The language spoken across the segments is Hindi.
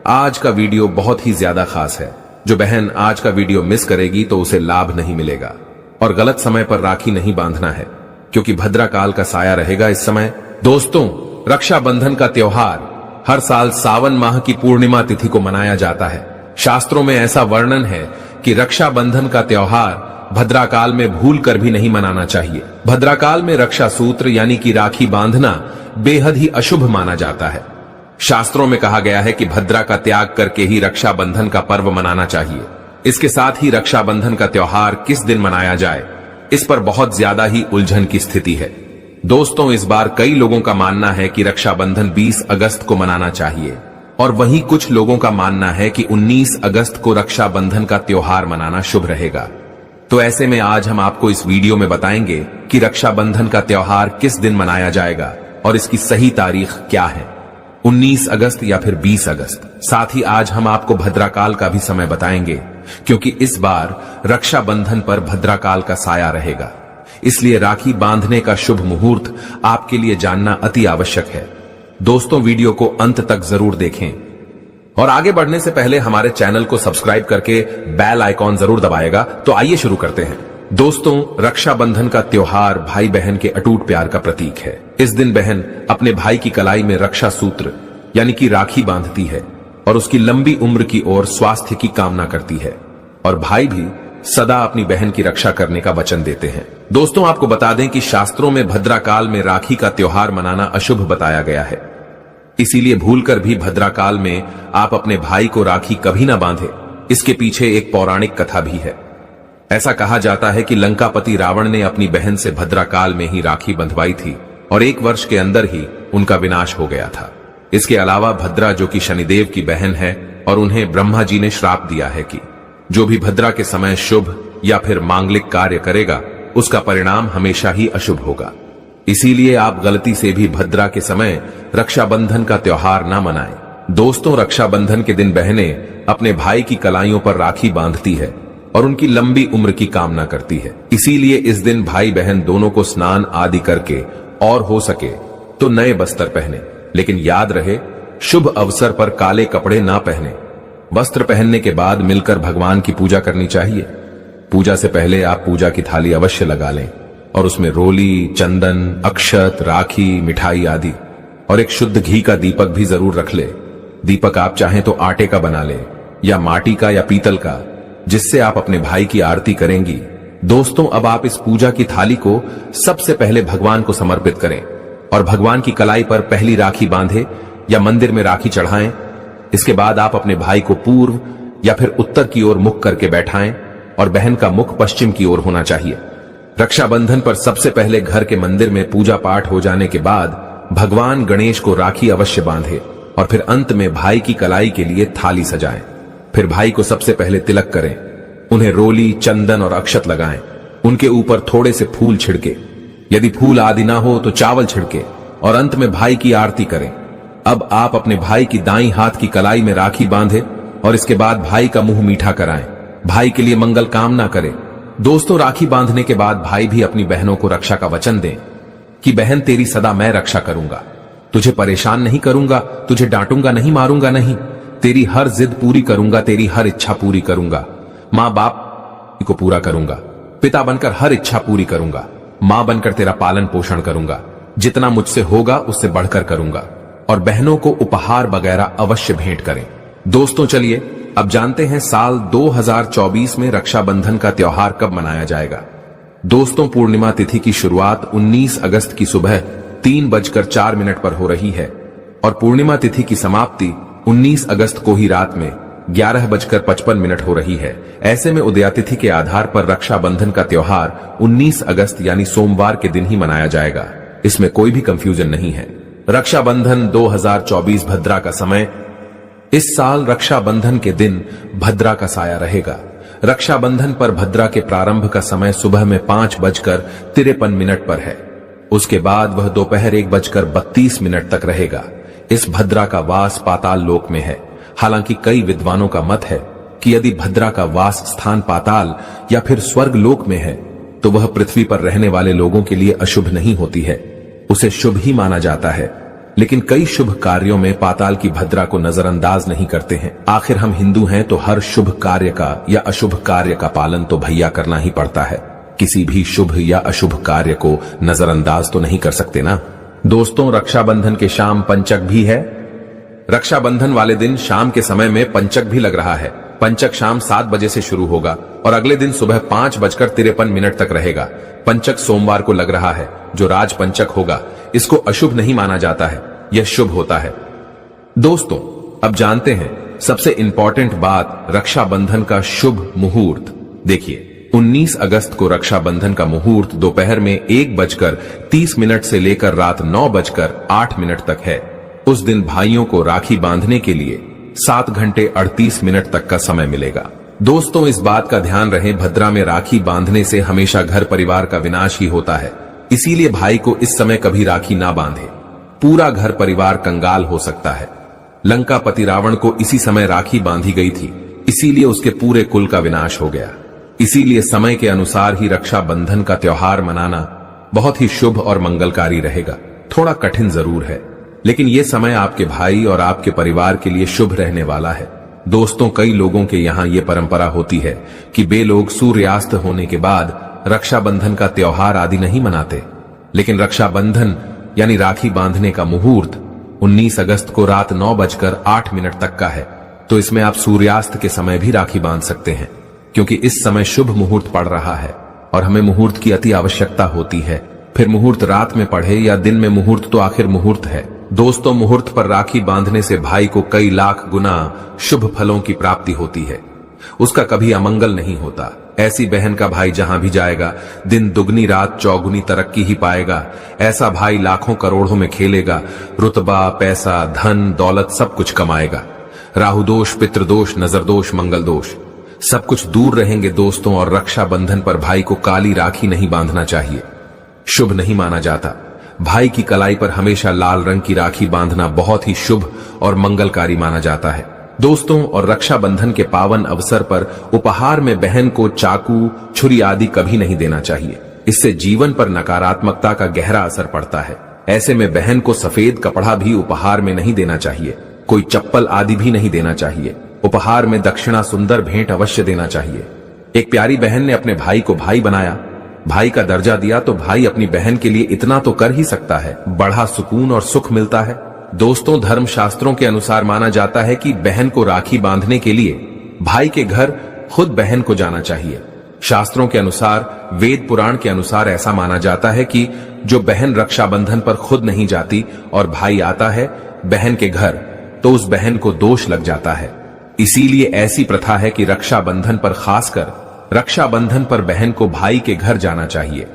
आज का वीडियो बहुत ही ज्यादा खास है। जो बहन आज का वीडियो मिस करेगी तो उसे लाभ नहीं मिलेगा। और गलत समय पर राखी नहीं बांधना है, क्योंकि भद्राकाल का साया रहेगा इस समय। दोस्तों, रक्षाबंधन का त्योहार हर साल सावन माह की पूर्णिमा तिथि को मनाया जाता है। शास्त्रों में ऐसा वर्णन है कि रक्षाबंधन का त्योहार भद्राकाल में भूल कर भी नहीं मनाना चाहिए। भद्राकाल में रक्षा सूत्र यानी कि राखी बांधना बेहद ही अशुभ माना जाता है। शास्त्रों में कहा गया है कि भद्रा का त्याग करके ही रक्षाबंधन का पर्व मनाना चाहिए। इसके साथ ही रक्षाबंधन का त्योहार किस दिन मनाया जाए, इस पर बहुत ज्यादा ही उलझन की स्थिति है। दोस्तों, इस बार कई लोगों का मानना है कि रक्षाबंधन 20 अगस्त को मनाना चाहिए और वहीं कुछ लोगों का मानना है कि 19 अगस्त को रक्षाबंधन का त्योहार मनाना शुभ रहेगा। तो ऐसे में आज हम आपको इस वीडियो में बताएंगे कि रक्षाबंधन का त्योहार किस दिन मनाया जाएगा और इसकी सही तारीख क्या है, 19 अगस्त या फिर 20 अगस्त। साथ ही आज हम आपको भद्राकाल का भी समय बताएंगे, क्योंकि इस बार रक्षाबंधन पर भद्राकाल का साया रहेगा। इसलिए राखी बांधने का शुभ मुहूर्त आपके लिए जानना अति आवश्यक है। दोस्तों, वीडियो को अंत तक जरूर देखें और आगे बढ़ने से पहले हमारे चैनल को सब्सक्राइब करके बेल आइकॉन जरूर दबाएगा। तो आइए शुरू करते हैं। दोस्तों, रक्षाबंधन का त्योहार भाई बहन के अटूट प्यार का प्रतीक है। इस दिन बहन अपने भाई की कलाई में रक्षा सूत्र यानी कि राखी बांधती है और उसकी लंबी उम्र की ओर स्वास्थ्य की कामना करती है, और भाई भी सदा अपनी बहन की रक्षा करने का वचन देते हैं। दोस्तों, आपको बता दें कि शास्त्रों में भद्राकाल में राखी का त्योहार मनाना अशुभ बताया गया है। इसीलिए भूलकर भी भद्राकाल में आप अपने भाई को राखी कभी ना बांधे। इसके पीछे एक पौराणिक कथा भी है। ऐसा कहा जाता है कि लंकापति रावण ने अपनी बहन से भद्राकाल में ही राखी बंधवाई थी और 1 वर्ष के अंदर ही उनका विनाश हो गया था। इसके अलावा भद्रा, जो कि शनिदेव की बहन है, और उन्हें ब्रह्मा जी ने श्राप दिया है कि जो भी भद्रा के समय शुभ या फिर मांगलिक कार्य करेगा, उसका परिणाम हमेशा ही अशुभ होगा। इसीलिए आप गलती से भी भद्रा के समय रक्षाबंधन का त्योहार ना मनाएं। दोस्तों, रक्षाबंधन के दिन बहनें अपने भाई की कलाइयों पर राखी बांधती है और उनकी लंबी उम्र की कामना करती है। इसीलिए इस दिन भाई बहन दोनों को स्नान आदि करके और हो सके तो नए बस्त्र पहने, लेकिन याद रहे शुभ अवसर पर काले कपड़े ना पहने। वस्त्र पहनने के बाद मिलकर भगवान की पूजा करनी चाहिए। पूजा से पहले आप पूजा की थाली अवश्य लगा लें और उसमें रोली, चंदन, अक्षत, राखी, मिठाई आदि और एक शुद्ध घी का दीपक भी जरूर रख ले। दीपक आप चाहें तो आटे का बना ले या माटी का या पीतल का, जिससे आप अपने भाई की आरती करेंगी। दोस्तों, अब आप इस पूजा की थाली को सबसे पहले भगवान को समर्पित करें और भगवान की कलाई पर पहली राखी बांधे या मंदिर में राखी चढ़ाएं। इसके बाद आप अपने भाई को पूर्व या फिर उत्तर की ओर मुख करके बैठाएं और बहन का मुख पश्चिम की ओर होना चाहिए। रक्षाबंधन पर सबसे पहले घर के मंदिर में पूजा पाठ हो जाने के बाद भगवान गणेश को राखी अवश्य बांधे और फिर अंत में भाई की कलाई के लिए थाली सजाएं। फिर भाई को सबसे पहले तिलक करें, उन्हें रोली, चंदन और अक्षत लगाएं। उनके ऊपर थोड़े से फूल छिड़के, यदि फूल आदि ना हो तो चावल छिड़के और अंत में भाई की आरती करें। अब आप अपने भाई की दाईं हाथ की कलाई में राखी बांधे और इसके बाद भाई का मुंह मीठा कराएं। भाई के लिए मंगल कामना करें। दोस्तों, राखी बांधने के बाद भाई भी अपनी बहनों को रक्षा का वचन दें कि बहन, तेरी सदा मैं रक्षा करूंगा, तुझे परेशान नहीं करूंगा, तुझे डांटूंगा नहीं, मारूंगा नहीं, तेरी हर जिद पूरी करूंगा, तेरी हर इच्छा पूरी करूंगा, माँ बाप को पूरा करूंगा, पिता बनकर हर इच्छा पूरी करूंगा, माँ बनकर तेरा पालन पोषण करूंगा, जितना मुझसे होगा उससे बढ़कर करूंगा, और बहनों को उपहार वगैरह अवश्य भेंट करें। दोस्तों, चलिए अब जानते हैं साल 2024 में रक्षाबंधन का त्योहार कब मनाया जाएगा। दोस्तों, पूर्णिमा तिथि की शुरुआत 19 अगस्त की सुबह 3:04 पर हो रही है और पूर्णिमा तिथि की समाप्ति 19 अगस्त को ही रात में 11:55 हो रही है। ऐसे में उदयातिथि के आधार पर रक्षाबंधन का त्योहार 19 अगस्त यानी सोमवार के दिन ही मनाया जाएगा। इसमें कोई भी कंफ्यूजन नहीं है। रक्षाबंधन 2024 भद्रा का समय। इस साल रक्षाबंधन के दिन भद्रा का साया रहेगा। रक्षाबंधन पर भद्रा के प्रारंभ का समय सुबह में 5:53 पर है। उसके बाद वह दोपहर 1:32 तक रहेगा। इस भद्रा का वास पाताल लोक में है। हालांकि कई विद्वानों का मत है कि यदि भद्रा का वास स्थान पाताल या फिर स्वर्ग लोक में है तो वह पृथ्वी पर रहने वाले लोगों के लिए अशुभ नहीं होती है, उसे शुभ ही माना जाता है। लेकिन कई शुभ कार्यों में पाताल की भद्रा को नजरअंदाज नहीं करते हैं। आखिर हम हिंदू हैं तो हर शुभ कार्य का या अशुभ कार्य का पालन तो भैया करना ही पड़ता है। किसी भी शुभ या अशुभ कार्य को नजरअंदाज तो नहीं कर सकते ना। दोस्तों, रक्षाबंधन के शाम पंचक भी है। रक्षाबंधन वाले दिन शाम के समय में पंचक भी लग रहा है। पंचक शाम 7 बजे से शुरू होगा और अगले दिन सुबह 5:53 तक रहेगा। पंचक सोमवार को लग रहा है, जो राज पंचक होगा। इसको अशुभ नहीं माना जाता है, यह शुभ होता है। दोस्तों, अब जानते हैं सबसे इंपॉर्टेंट बात, रक्षाबंधन का शुभ मुहूर्त। देखिए, 19 अगस्त को रक्षाबंधन का मुहूर्त दोपहर में 1:30 से लेकर रात 9:08 तक है। उस दिन भाइयों को राखी बांधने के लिए 7 घंटे 38 मिनट तक का समय मिलेगा। दोस्तों, इस बात का ध्यान रहे, भद्रा में राखी बांधने से हमेशा घर परिवार का विनाश ही होता है। इसीलिए भाई को इस समय कभी राखी ना बांधे, पूरा घर परिवार कंगाल हो सकता है। लंकापति रावण को इसी समय राखी बांधी गई थी, इसीलिए उसके पूरे कुल का विनाश हो गया। इसीलिए समय के अनुसार ही रक्षाबंधन का त्योहार मनाना बहुत ही शुभ और मंगलकारी रहेगा। थोड़ा कठिन जरूर है, लेकिन यह समय आपके भाई और आपके परिवार के लिए शुभ रहने वाला है। दोस्तों, कई लोगों के यहाँ ये परंपरा होती है कि वे लोग सूर्यास्त होने के बाद रक्षाबंधन का त्योहार आदि नहीं मनाते, लेकिन रक्षाबंधन यानी राखी बांधने का मुहूर्त 19 अगस्त को रात 9:08 तक का है। तो इसमें आप सूर्यास्त के समय भी राखी बांध सकते हैं, क्योंकि इस समय शुभ मुहूर्त पड़ रहा है और हमें मुहूर्त की अति आवश्यकता होती है। फिर मुहूर्त रात में पढ़े या दिन में, मुहूर्त तो आखिर मुहूर्त है। दोस्तों, मुहूर्त पर राखी बांधने से भाई को कई लाख गुना शुभ फलों की प्राप्ति होती है, उसका कभी अमंगल नहीं होता। ऐसी बहन का भाई जहां भी जाएगा, दिन दुगनी रात चौगुनी तरक्की ही पाएगा। ऐसा भाई लाखों करोड़ों में खेलेगा, रुतबा, पैसा, धन, दौलत सब कुछ कमाएगा। राहु दोष, पितृदोष, नजर दोष, मंगल दोष सब कुछ दूर रहेंगे दोस्तों। और रक्षाबंधन पर भाई को काली राखी नहीं बांधना चाहिए, शुभ नहीं माना जाता। भाई की कलाई पर हमेशा लाल रंग की राखी बांधना बहुत ही शुभ और मंगलकारी माना जाता है दोस्तों। और रक्षाबंधन के पावन अवसर पर उपहार में बहन को चाकू, छुरी आदि कभी नहीं देना चाहिए। इससे जीवन पर नकारात्मकता का गहरा असर पड़ता है। ऐसे में बहन को सफेद कपड़ा भी उपहार में नहीं देना चाहिए, कोई चप्पल आदि भी नहीं देना चाहिए। उपहार में दक्षिणा, सुंदर भेंट अवश्य देना चाहिए। एक प्यारी बहन ने अपने भाई को भाई बनाया, भाई का दर्जा दिया, तो भाई अपनी बहन के लिए इतना तो कर ही सकता है, बड़ा सुकून और सुख मिलता है। दोस्तों, धर्म शास्त्रों के अनुसार माना जाता है कि बहन को राखी बांधने के लिए भाई के घर खुद बहन को जाना चाहिए। शास्त्रों के अनुसार, वेद पुराण के अनुसार ऐसा माना जाता है कि जो बहन रक्षाबंधन पर खुद नहीं जाती और भाई आता है बहन के घर, तो उस बहन को दोष लग जाता है। इसीलिए ऐसी प्रथा है कि रक्षाबंधन पर, खासकर रक्षाबंधन पर बहन को भाई के घर जाना चाहिए।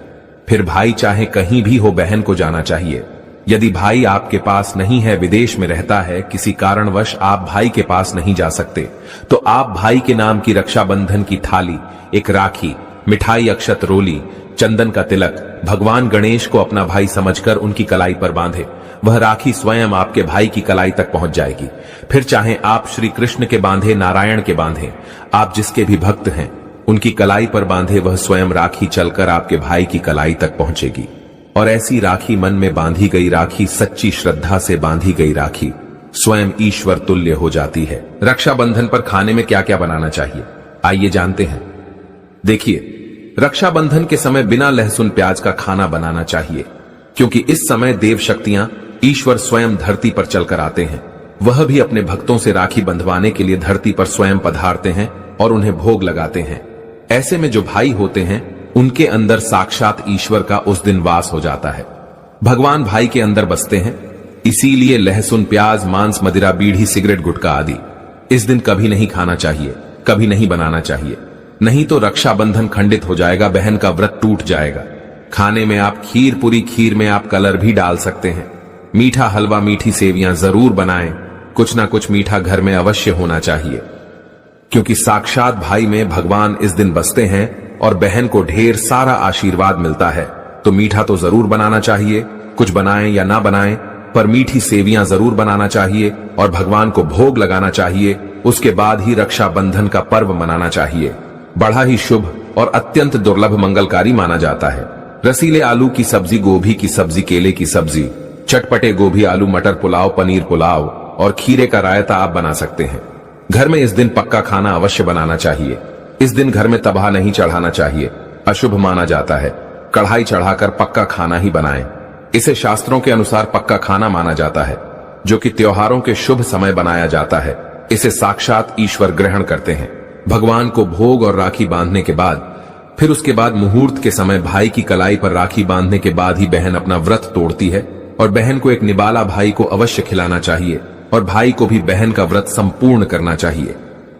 फिर भाई चाहे कहीं भी हो, बहन को जाना चाहिए। यदि भाई आपके पास नहीं है, विदेश में रहता है, किसी कारणवश आप भाई के पास नहीं जा सकते, तो आप भाई के नाम की रक्षाबंधन की थाली, एक राखी, मिठाई, अक्षत, रोली, चंदन का तिलक भगवान गणेश को अपना भाई समझकर उनकी कलाई पर बांधे। वह राखी स्वयं आपके भाई की कलाई तक पहुंच जाएगी। फिर चाहे आप श्री कृष्ण के बांधे, नारायण के बांधे, आप जिसके भी भक्त हैं उनकी कलाई पर बांधे, वह स्वयं राखी चलकर आपके भाई की कलाई तक पहुंचेगी। और ऐसी राखी, मन में बांधी गई राखी, सच्ची श्रद्धा से बांधी गई राखी स्वयं ईश्वर तुल्य हो जाती है। रक्षाबंधन पर खाने में क्या क्या बनाना चाहिए, आइए जानते हैं। देखिए, रक्षाबंधन के समय बिना लहसुन प्याज का खाना बनाना चाहिए, क्योंकि इस समय देव शक्तियां, ईश्वर स्वयं धरती पर चलकर आते हैं। वह भी अपने भक्तों से राखी बंधवाने के लिए धरती पर स्वयं पधारते हैं और उन्हें भोग लगाते हैं। ऐसे में जो भाई होते हैं उनके अंदर साक्षात ईश्वर का उस दिन वास हो जाता है। भगवान भाई के अंदर बसते हैं। इसीलिए लहसुन, प्याज, मांस, मदिरा, बीड़ी, सिगरेट, गुटखा आदि इस दिन कभी नहीं खाना चाहिए, कभी नहीं बनाना चाहिए। नहीं तो रक्षाबंधन खंडित हो जाएगा, बहन का व्रत टूट जाएगा। खाने में आप खीर पूरी, खीर में आप कलर भी डाल सकते हैं। मीठा हलवा, मीठी सेवियां जरूर बनाएं। कुछ ना कुछ मीठा घर में अवश्य होना चाहिए, क्योंकि साक्षात भाई में भगवान इस दिन बसते हैं और बहन को ढेर सारा आशीर्वाद मिलता है। तो मीठा तो जरूर बनाना चाहिए, कुछ बनाएं या ना बनाएं, पर मीठी सेवियां जरूर बनाना चाहिए और भगवान को भोग लगाना चाहिए। उसके बाद ही रक्षाबंधन का पर्व मनाना चाहिए। बड़ा ही शुभ और अत्यंत दुर्लभ मंगलकारी माना जाता है। रसीले आलू की सब्जी, गोभी की सब्जी, केले की सब्जी, चटपटे गोभी आलू मटर पुलाव, पनीर पुलाव और खीरे का रायता आप बना सकते हैं। घर में इस दिन पक्का खाना अवश्य बनाना चाहिए। इस दिन घर में तबाह नहीं चढ़ाना चाहिए, अशुभ माना जाता है। कढ़ाई चढ़ाकर पक्का खाना ही बनाएं। इसे शास्त्रों के अनुसार पक्का खाना माना जाता है, जो कि त्योहारों के शुभ समय बनाया जाता है। इसे साक्षात ईश्वर ग्रहण करते हैं। भगवान को भोग और राखी बांधने के बाद फिर उसके बाद मुहूर्त के समय भाई की कलाई पर राखी बांधने के बाद ही बहन अपना व्रत तोड़ती है और बहन को एक निबाला भाई को अवश्य खिलाना चाहिए और भाई को भी बहन का व्रत संपूर्ण करना चाहिए।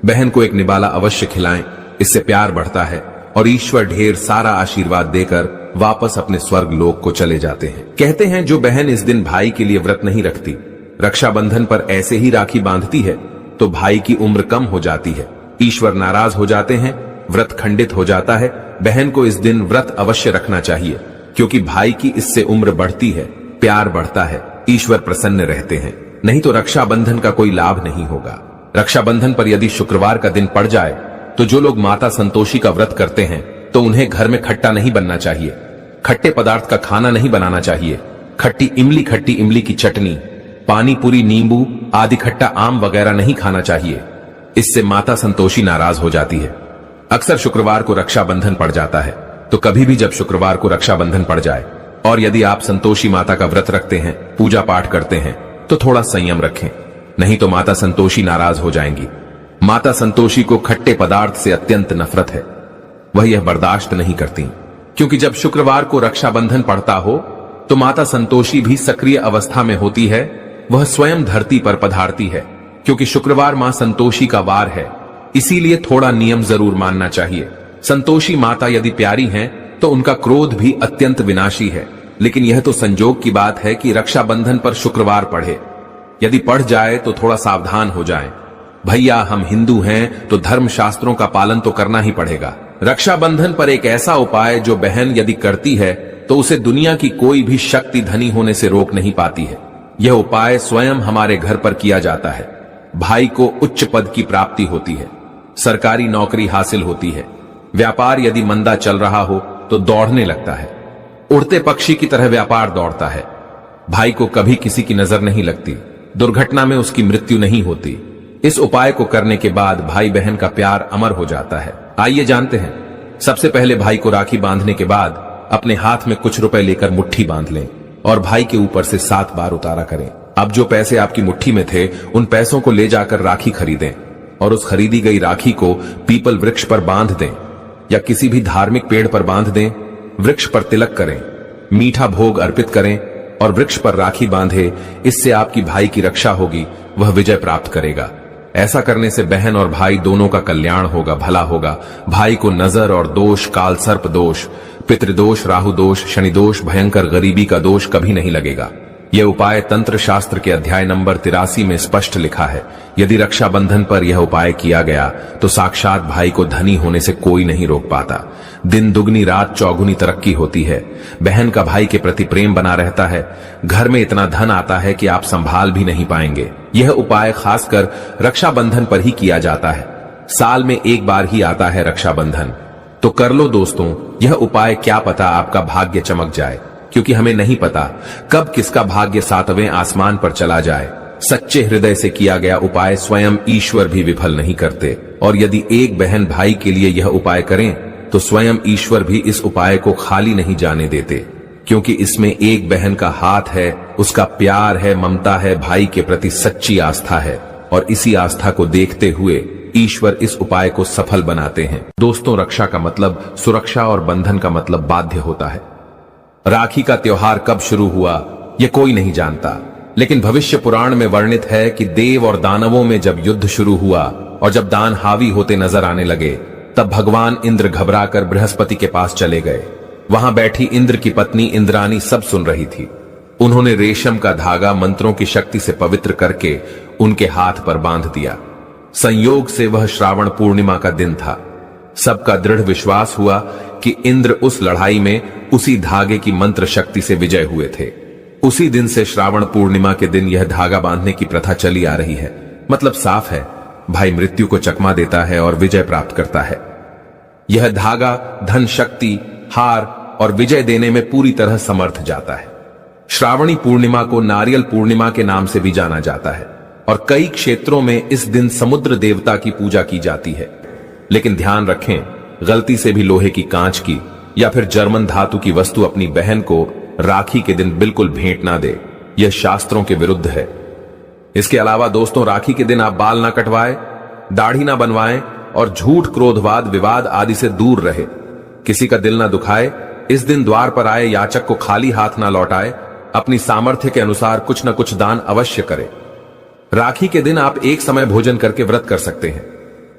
बहन को एक निबाला अवश्य खिलाएं, इससे प्यार बढ़ता है और ईश्वर ढेर सारा आशीर्वाद देकर वापस अपने स्वर्ग लोक को चले जाते हैं। कहते हैं जो बहन इस दिन भाई के लिए व्रत नहीं रखती, रक्षाबंधन पर ऐसे ही राखी बांधती है, तो भाई की उम्र कम हो जाती है, ईश्वर नाराज हो जाते हैं, व्रत खंडित हो जाता है। बहन को इस दिन व्रत अवश्य रखना चाहिए, क्योंकि भाई की इससे उम्र बढ़ती है, प्यार बढ़ता है, ईश्वर प्रसन्न रहते हैं। नहीं तो रक्षाबंधन का कोई लाभ नहीं होगा। रक्षाबंधन पर यदि शुक्रवार का दिन पड़ जाए तो जो लोग माता संतोषी का व्रत करते हैं तो उन्हें घर में खट्टा नहीं बनना चाहिए, खट्टे पदार्थ का खाना नहीं बनाना चाहिए। खट्टी इमली की चटनी, पानी पूरी, नींबू आदि खट्टा आम वगैरह नहीं खाना चाहिए, इससे माता संतोषी नाराज हो जाती है। अक्सर शुक्रवार को रक्षाबंधन पड़ जाता है, तो कभी भी जब शुक्रवार को रक्षाबंधन पड़ जाए और यदि आप संतोषी माता का व्रत रखते हैं, पूजा पाठ करते हैं, तो थोड़ा संयम रखें, नहीं तो माता संतोषी नाराज हो जाएंगी। माता संतोषी को खट्टे पदार्थ से अत्यंत नफरत है, वह यह बर्दाश्त नहीं करती, क्योंकि जब शुक्रवार को रक्षाबंधन पड़ता हो तो माता संतोषी भी सक्रिय अवस्था में होती है, वह स्वयं धरती पर पधारती है, क्योंकि शुक्रवार मां संतोषी का वार है। इसीलिए थोड़ा नियम जरूर मानना चाहिए। संतोषी माता यदि प्यारी हैं तो उनका क्रोध भी अत्यंत विनाशी है, लेकिन यह तो संजोग की बात है कि रक्षाबंधन पर शुक्रवार पढ़े। यदि पढ़ जाए तो थोड़ा सावधान हो जाएं। भैया हम हिंदू हैं तो धर्म शास्त्रों का पालन तो करना ही पड़ेगा। रक्षाबंधन पर एक ऐसा उपाय जो बहन यदि करती है तो उसे दुनिया की कोई भी शक्ति धनी होने से रोक नहीं पाती है। यह उपाय स्वयं हमारे घर पर किया जाता है। भाई को उच्च पद की प्राप्ति होती है, सरकारी नौकरी हासिल होती है, व्यापार यदि मंदा चल रहा हो तो दौड़ने लगता है, उड़ते पक्षी की तरह व्यापार दौड़ता है। भाई को कभी किसी की नजर नहीं लगती, दुर्घटना में उसकी मृत्यु नहीं होती। इस उपाय को करने के बाद भाई बहन का प्यार अमर हो जाता है। आइए जानते हैं। सबसे पहले भाई को राखी बांधने के बाद अपने हाथ में कुछ रुपए लेकर मुट्ठी बांध लें और भाई के ऊपर से 7 बार उतारा करें। अब जो पैसे आपकी मुट्ठी में थे उन पैसों को ले जाकर राखी खरीदें और उस खरीदी गई राखी को पीपल वृक्ष पर बांध दें या किसी भी धार्मिक पेड़ पर बांध दें। वृक्ष पर तिलक करें, मीठा भोग अर्पित करें और वृक्ष पर राखी बांधे। इससे आपकी भाई की रक्षा होगी, वह विजय प्राप्त करेगा। ऐसा करने से बहन और भाई दोनों का कल्याण होगा, भला होगा। भाई को नजर और दोष, काल सर्प दोष, पितृदोष, राहु दोष, शनि दोष, भयंकर गरीबी का दोष कभी नहीं लगेगा। यह उपाय तंत्र शास्त्र के अध्याय नंबर 83 में स्पष्ट लिखा है। यदि रक्षाबंधन पर यह उपाय किया गया तो साक्षात भाई को धनी होने से कोई नहीं रोक पाता। दिन दुगनी रात चौगुनी तरक्की होती है। बहन का भाई के प्रति प्रेम बना रहता है। घर में इतना धन आता है कि आप संभाल भी नहीं पाएंगे। यह उपाय खासकर रक्षाबंधन पर ही किया जाता है। साल में एक बार ही आता है रक्षाबंधन, तो कर लो दोस्तों यह उपाय। क्या पता आपका भाग्य चमक जाए, क्योंकि हमें नहीं पता कब किसका भाग्य 7वें आसमान पर चला जाए। सच्चे हृदय से किया गया उपाय स्वयं ईश्वर भी विफल नहीं करते। और यदि एक बहन भाई के लिए यह उपाय करें तो स्वयं ईश्वर भी इस उपाय को खाली नहीं जाने देते, क्योंकि इसमें एक बहन का हाथ है, उसका प्यार है, ममता है, भाई के प्रति सच्ची आस्था है। और इसी आस्था को देखते हुए ईश्वर इस उपाय को सफल बनाते हैं। दोस्तों, रक्षा का मतलब सुरक्षा और बंधन का मतलब बाध्य होता है। राखी का त्योहार कब शुरू हुआ यह कोई नहीं जानता, लेकिन भविष्य पुराण में वर्णित है कि देव और दानवों में जब युद्ध शुरू हुआ और जब दान हावी होते नजर आने लगे, तब भगवान इंद्र घबराकर बृहस्पति के पास चले गए। वहां बैठी इंद्र की पत्नी इंद्रानी सब सुन रही थी। उन्होंने रेशम का धागा मंत्रों की शक्ति से पवित्र करके उनके हाथ पर बांध दिया। संयोग से वह श्रावण पूर्णिमा का दिन था। सबका दृढ़ विश्वास हुआ कि इंद्र उस लड़ाई में उसी धागे की मंत्र शक्ति से विजय हुए थे। उसी दिन से श्रावण पूर्णिमा के दिन यह धागा बांधने की प्रथा चली आ रही है। मतलब साफ है, भाई मृत्यु को चकमा देता है और विजय प्राप्त करता है। यह धागा धन, शक्ति, हार और विजय देने में पूरी तरह समर्थ जाता है। श्रावणी पूर्णिमा को नारियल पूर्णिमा के नाम से भी जाना जाता है और कई क्षेत्रों में इस दिन समुद्र देवता की पूजा की जाती है। लेकिन ध्यान रखें, गलती से भी लोहे की, कांच की या फिर जर्मन धातु की वस्तु अपनी बहन को राखी के दिन बिल्कुल भेंट ना दे। यह शास्त्रों के विरुद्ध है। इसके अलावा दोस्तों, राखी के दिन आप बाल ना कटवाएं, दाढ़ी ना बनवाएं और झूठ, क्रोधवाद, विवाद आदि से दूर रहे। किसी का दिल ना दुखाए। इस दिन द्वार पर आए याचक को खाली हाथ ना लौटाए। अपनी सामर्थ्य के अनुसार कुछ न कुछ दान अवश्य करें। राखी के दिन आप एक समय भोजन करके व्रत कर सकते हैं।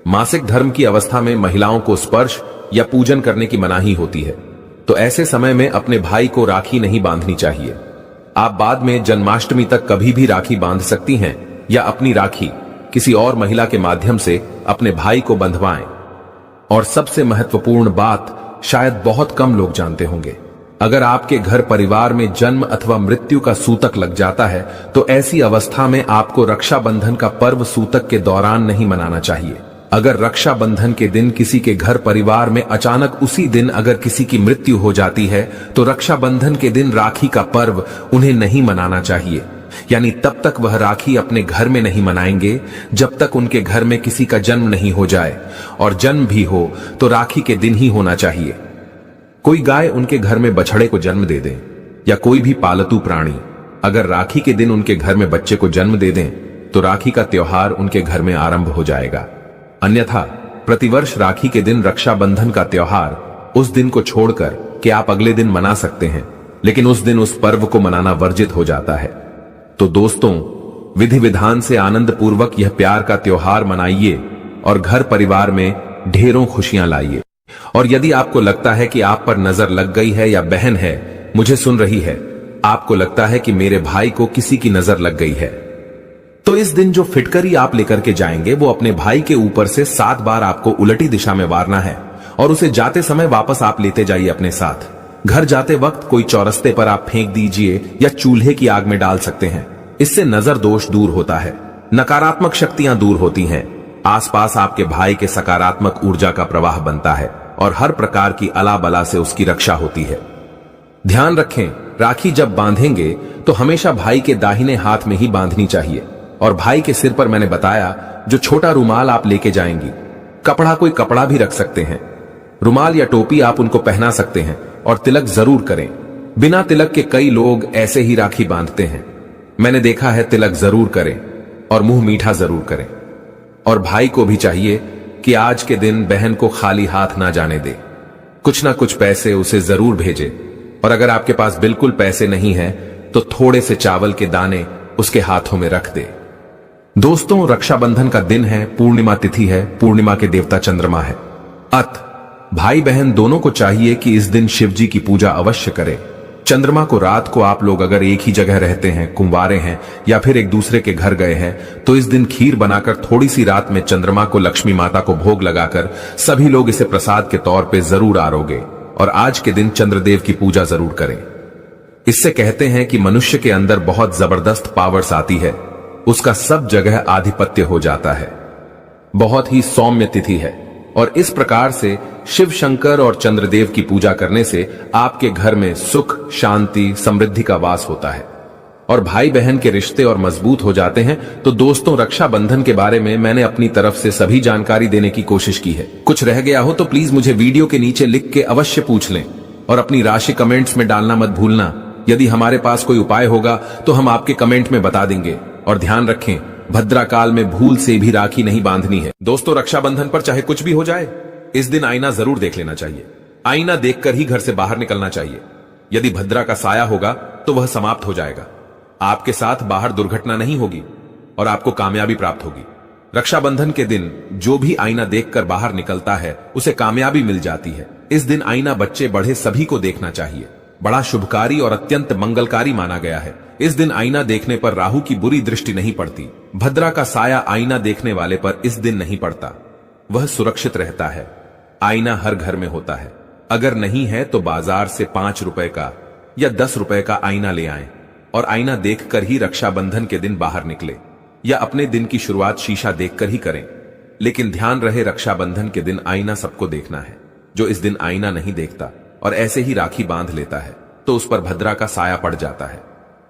मासिक धर्म की अवस्था में महिलाओं को स्पर्श या पूजन करने की मनाही होती है, तो ऐसे समय में अपने भाई को राखी नहीं बांधनी चाहिए। आप बाद में जन्माष्टमी तक कभी भी राखी बांध सकती हैं या अपनी राखी किसी और महिला के माध्यम से अपने भाई को बंधवाएं। और सबसे महत्वपूर्ण बात शायद बहुत कम लोग जानते होंगे, अगर आपके घर परिवार में जन्म अथवा मृत्यु का सूतक लग जाता है तो ऐसी अवस्था में आपको रक्षाबंधन का पर्व सूतक के दौरान नहीं मनाना चाहिए। अगर रक्षाबंधन के दिन किसी के घर परिवार में अचानक उसी दिन अगर किसी की मृत्यु हो जाती है तो रक्षाबंधन के दिन राखी का पर्व उन्हें नहीं मनाना चाहिए। यानी तब तक वह राखी अपने घर में नहीं मनाएंगे जब तक उनके घर में किसी का जन्म नहीं हो जाए, और जन्म भी हो तो राखी के दिन ही होना चाहिए। कोई गाय उनके घर में बछड़े को जन्म दे दें या कोई भी पालतू प्राणी अगर राखी के दिन उनके घर में बच्चे को जन्म दे दें तो राखी का त्योहार उनके घर में आरंभ हो जाएगा। अन्यथा प्रतिवर्ष राखी के दिन रक्षाबंधन का त्योहार उस दिन को छोड़कर कि आप अगले दिन मना सकते हैं, लेकिन उस दिन उस पर्व को मनाना वर्जित हो जाता है। तो दोस्तों, विधि विधान से आनंद पूर्वक यह प्यार का त्योहार मनाइए और घर परिवार में ढेरों खुशियां लाइए। और यदि आपको लगता है कि आप पर नजर लग गई है या बहन है मुझे सुन रही है, आपको लगता है कि मेरे भाई को किसी की नजर लग गई है, तो इस दिन जो फिटकरी आप लेकर के जाएंगे वो अपने भाई के ऊपर से 7 बार आपको उलटी दिशा में वारना है और उसे जाते समय वापस आप लेते जाइए अपने साथ। घर जाते वक्त कोई चौरस्ते पर आप फेंक दीजिए या चूल्हे की आग में डाल सकते हैं। इससे नजर दोष दूर होता है, नकारात्मक शक्तियां दूर होती हैं, आसपास आपके भाई के सकारात्मक ऊर्जा का प्रवाह बनता है और हर प्रकार की अला बला से उसकी रक्षा होती है। ध्यान रखें, राखी जब बांधेंगे तो हमेशा भाई के दाहिने हाथ में ही बांधनी चाहिए और भाई के सिर पर मैंने बताया जो छोटा रुमाल आप लेके जाएंगी, कपड़ा कोई कपड़ा भी रख सकते हैं, रुमाल या टोपी आप उनको पहना सकते हैं और तिलक जरूर करें। बिना तिलक के कई लोग ऐसे ही राखी बांधते हैं, मैंने देखा है। तिलक जरूर करें और मुंह मीठा जरूर करें। और भाई को भी चाहिए कि आज के दिन बहन को खाली हाथ ना जाने दे, कुछ ना कुछ पैसे उसे जरूर भेजे। और अगर आपके पास बिल्कुल पैसे नहीं है तो थोड़े से चावल के दाने उसके हाथों में रख दे। दोस्तों, रक्षाबंधन का दिन है, पूर्णिमा तिथि है, पूर्णिमा के देवता चंद्रमा है। भाई बहन दोनों को चाहिए कि इस दिन शिव जी की पूजा अवश्य करें। चंद्रमा को रात को आप लोग अगर एक ही जगह रहते हैं, कुंवारे हैं या फिर एक दूसरे के घर गए हैं तो इस दिन खीर बनाकर थोड़ी सी रात में चंद्रमा को लक्ष्मी माता को भोग लगाकर सभी लोग इसे प्रसाद के तौर पे जरूर आरोगे और आज के दिन चंद्रदेव की पूजा जरूर करें। इससे कहते हैं कि मनुष्य के अंदर बहुत जबरदस्त पावर्स आती है, उसका सब जगह आधिपत्य हो जाता है। बहुत ही सौम्य तिथि है और इस प्रकार से शिव शंकर और चंद्रदेव की पूजा करने से आपके घर में सुख, शांति, समृद्धि का वास होता है और भाई बहन के रिश्ते और मजबूत हो जाते हैं। तो दोस्तों, रक्षाबंधन के बारे में मैंने अपनी तरफ से सभी जानकारी देने की कोशिश की है। कुछ रह गया हो तो प्लीज मुझे वीडियो के नीचे लिख के अवश्य पूछ लें और अपनी राशि कमेंट्स में डालना मत भूलना। यदि हमारे पास कोई उपाय होगा तो हम आपके कमेंट में बता देंगे। और ध्यान रखें, भद्रा काल में भूल से भी राखी नहीं बांधनी है। दोस्तों, रक्षाबंधन पर चाहे कुछ भी हो जाए, इस दिन आईना जरूर देख लेना चाहिए। आईना देखकर ही घर से बाहर निकलना चाहिए। यदि भद्रा का साया होगा तो वह समाप्त हो जाएगा, आपके साथ बाहर दुर्घटना नहीं होगी और आपको कामयाबी प्राप्त होगी। रक्षाबंधन के दिन जो भी आईना देखकर बाहर निकलता है उसे कामयाबी मिल जाती है। इस दिन आईना बच्चे बड़े सभी को देखना चाहिए, बड़ा शुभकारी और अत्यंत मंगलकारी माना गया है। इस दिन आईना देखने पर राहु की बुरी दृष्टि नहीं पड़ती। भद्रा का साया आईना देखने वाले पर इस दिन नहीं पड़ता, वह सुरक्षित रहता है। आईना हर घर में होता है, अगर नहीं है तो बाजार से 5 रुपए का या 10 रुपए का आईना ले आएं और आईना देखकर ही रक्षाबंधन के दिन बाहर निकले या अपने दिन की शुरुआत शीशा देखकर ही करें। लेकिन ध्यान रहे, रक्षाबंधन के दिन आईना सबको देखना है। जो इस दिन आईना नहीं देखता और ऐसे ही राखी बांध लेता है तो उस पर भद्रा का साया पड़ जाता है।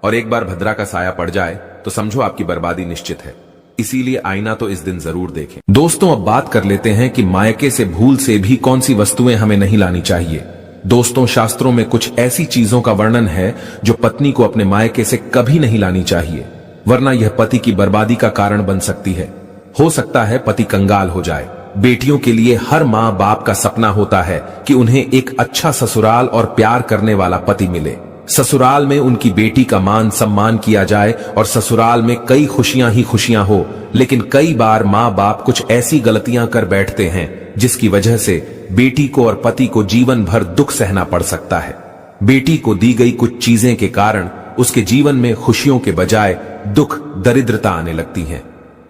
और एक बार भद्रा का साया पड़ जाए तो समझो आपकी बर्बादी निश्चित है। इसीलिए आईना तो इस दिन जरूर देखें। दोस्तों, अब बात कर लेते हैं कि मायके से भूल से भी कौन सी वस्तुएं हमें नहीं लानी चाहिए। दोस्तों, शास्त्रों में कुछ ऐसी चीजों का वर्णन है जो पत्नी को अपने मायके से कभी नहीं लानी चाहिए, वरना यह पति की बर्बादी का कारण बन सकती है। हो सकता है पति कंगाल हो जाए। बेटियों के लिए हर माँ बाप का सपना होता है कि उन्हें एक अच्छा ससुराल और प्यार करने वाला पति मिले। ससुराल में उनकी बेटी का मान सम्मान किया जाए और ससुराल में कई खुशियां ही खुशियां हो। लेकिन कई बार माँ बाप कुछ ऐसी गलतियां कर बैठते हैं जिसकी वजह से बेटी को और पति को जीवन भर दुख सहना पड़ सकता है। बेटी को दी गई कुछ चीजें के कारण उसके जीवन में खुशियों के बजाय दुख दरिद्रता आने लगती है।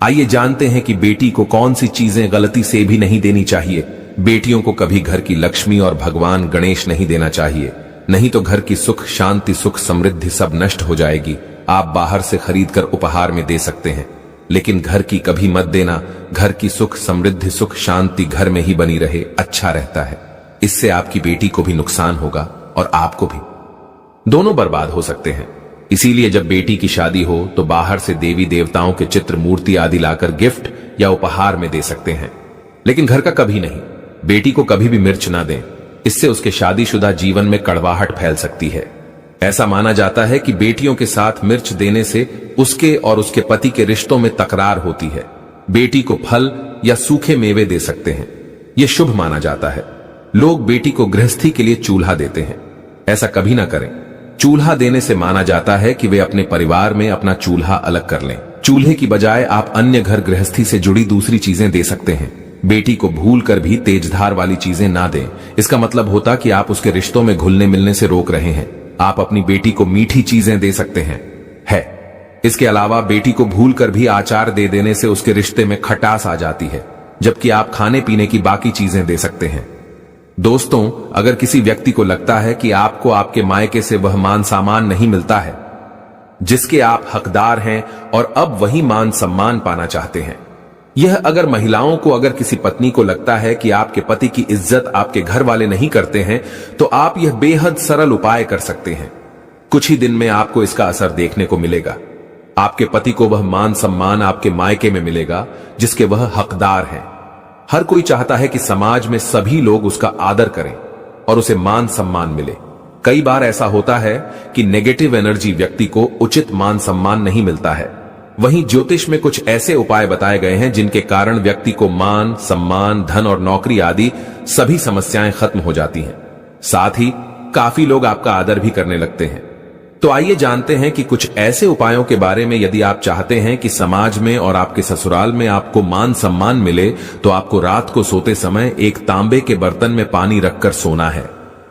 आइए जानते हैं कि बेटी को कौन सी चीजें गलती से भी नहीं देनी चाहिए। बेटियों को कभी घर की लक्ष्मी और भगवान गणेश नहीं देना चाहिए, नहीं तो घर की सुख शांति सुख समृद्धि सब नष्ट हो जाएगी। आप बाहर से खरीद कर उपहार में दे सकते हैं, लेकिन घर की कभी मत देना। घर की सुख समृद्धि सुख शांति घर में ही बनी रहे, अच्छा रहता है। इससे आपकी बेटी को भी नुकसान होगा और आपको भी, दोनों बर्बाद हो सकते हैं। इसीलिए जब बेटी की शादी हो तो बाहर से देवी देवताओं के चित्र मूर्ति आदि लाकर गिफ्ट या उपहार में दे सकते हैं, लेकिन घर का कभी नहीं। बेटी को कभी भी मिर्च ना दें, इससे उसके शादीशुदा जीवन में कड़वाहट फैल सकती है। ऐसा माना जाता है कि बेटियों के साथ मिर्च देने से उसके और उसके पति के रिश्तों में तकरार होती है। बेटी को फल या सूखे मेवे दे सकते हैं, यह शुभ माना जाता है। लोग बेटी को गृहस्थी के लिए चूल्हा देते हैं, ऐसा कभी ना करें। चूल्हा देने से माना जाता है कि वे अपने परिवार में अपना चूल्हा अलग कर लें। चूल्हे की बजाय आप अन्य घर गृहस्थी से जुड़ी दूसरी चीजें दे सकते हैं। बेटी को भूल कर भी तेजधार वाली चीजें ना दें, इसका मतलब होता कि आप उसके रिश्तों में घुलने मिलने से रोक रहे हैं। आप अपनी बेटी को मीठी चीजें दे सकते हैं है। इसके अलावा बेटी को भूल कर भी आचार दे देने से उसके रिश्ते में खटास आ जाती है, जबकि आप खाने पीने की बाकी चीजें दे सकते हैं। दोस्तों, अगर किसी व्यक्ति को लगता है कि आपको आपके मायके से वह मान सम्मान नहीं मिलता है जिसके आप हकदार हैं और अब वही मान सम्मान पाना चाहते हैं, यह अगर महिलाओं को, अगर किसी पत्नी को लगता है कि आपके पति की इज्जत आपके घर वाले नहीं करते हैं, तो आप यह बेहद सरल उपाय कर सकते हैं। कुछ ही दिन में आपको इसका असर देखने को मिलेगा। आपके पति को वह मान सम्मान आपके मायके में मिलेगा जिसके वह हकदार हैं। हर कोई चाहता है कि समाज में सभी लोग उसका आदर करें और उसे मान सम्मान मिले। कई बार ऐसा होता है कि नेगेटिव एनर्जी व्यक्ति को उचित मान सम्मान नहीं मिलता है। वहीं ज्योतिष में कुछ ऐसे उपाय बताए गए हैं जिनके कारण व्यक्ति को मान सम्मान धन और नौकरी आदि सभी समस्याएं खत्म हो जाती हैं। साथ ही काफी लोग आपका आदर भी करने लगते हैं। तो आइए जानते हैं कि कुछ ऐसे उपायों के बारे में। यदि आप चाहते हैं कि समाज में और आपके ससुराल में आपको मान सम्मान मिले, तो आपको रात को सोते समय एक तांबे के बर्तन में पानी रखकर सोना है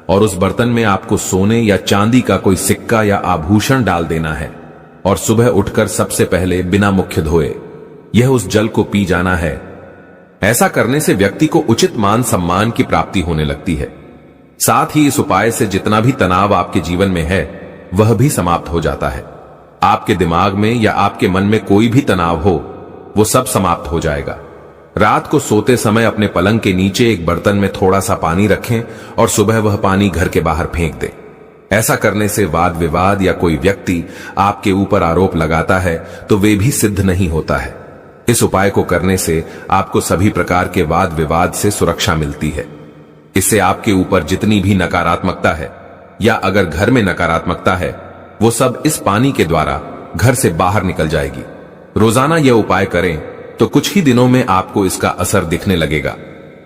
और उस बर्तन में आपको सोने या चांदी का कोई सिक्का या आभूषण डाल देना है और सुबह उठकर सबसे पहले बिना मुख धोए यह उस जल को पी जाना है। ऐसा करने से व्यक्ति को उचित मान सम्मान की प्राप्ति होने लगती है। साथ ही इस उपाय से जितना भी तनाव आपके जीवन में है वह भी समाप्त हो जाता है। आपके दिमाग में या आपके मन में कोई भी तनाव हो वो सब समाप्त हो जाएगा। रात को सोते समय अपने पलंग के नीचे एक बर्तन में थोड़ा सा पानी रखें और सुबह वह पानी घर के बाहर फेंक दें। ऐसा करने से वाद विवाद या कोई व्यक्ति आपके ऊपर आरोप लगाता है तो वे भी सिद्ध नहीं होता है। इस उपाय को करने से आपको सभी प्रकार के वाद विवाद से सुरक्षा मिलती है। इससे आपके ऊपर जितनी भी नकारात्मकता है या अगर घर में नकारात्मकता है वो सब इस पानी के द्वारा घर से बाहर निकल जाएगी। रोजाना यह उपाय करें तो कुछ ही दिनों में आपको इसका असर दिखने लगेगा।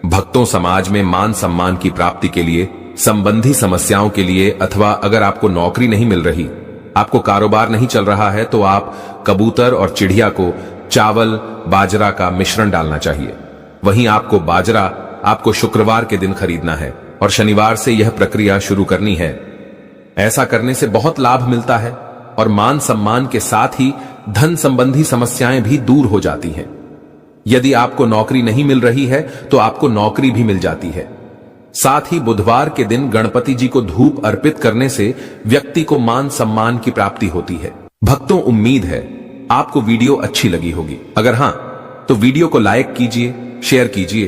भक्तों, समाज में मान सम्मान की प्राप्ति के लिए, संबंधी समस्याओं के लिए, अथवा अगर आपको नौकरी नहीं मिल रही, आपको कारोबार नहीं चल रहा है, तो आप कबूतर और चिड़िया को चावल बाजरा का मिश्रण डालना चाहिए। वहीं आपको बाजरा आपको शुक्रवार के दिन खरीदना है और शनिवार से यह प्रक्रिया शुरू करनी है। ऐसा करने से बहुत लाभ मिलता है और मान सम्मान के साथ ही धन संबंधी समस्याएं भी दूर हो जाती हैं। यदि आपको नौकरी नहीं मिल रही है तो आपको नौकरी भी मिल जाती है। साथ ही बुधवार के दिन गणपति जी को धूप अर्पित करने से व्यक्ति को मान सम्मान की प्राप्ति होती है। भक्तों, उम्मीद है आपको वीडियो अच्छी लगी होगी। अगर हां तो वीडियो को लाइक कीजिए, शेयर कीजिए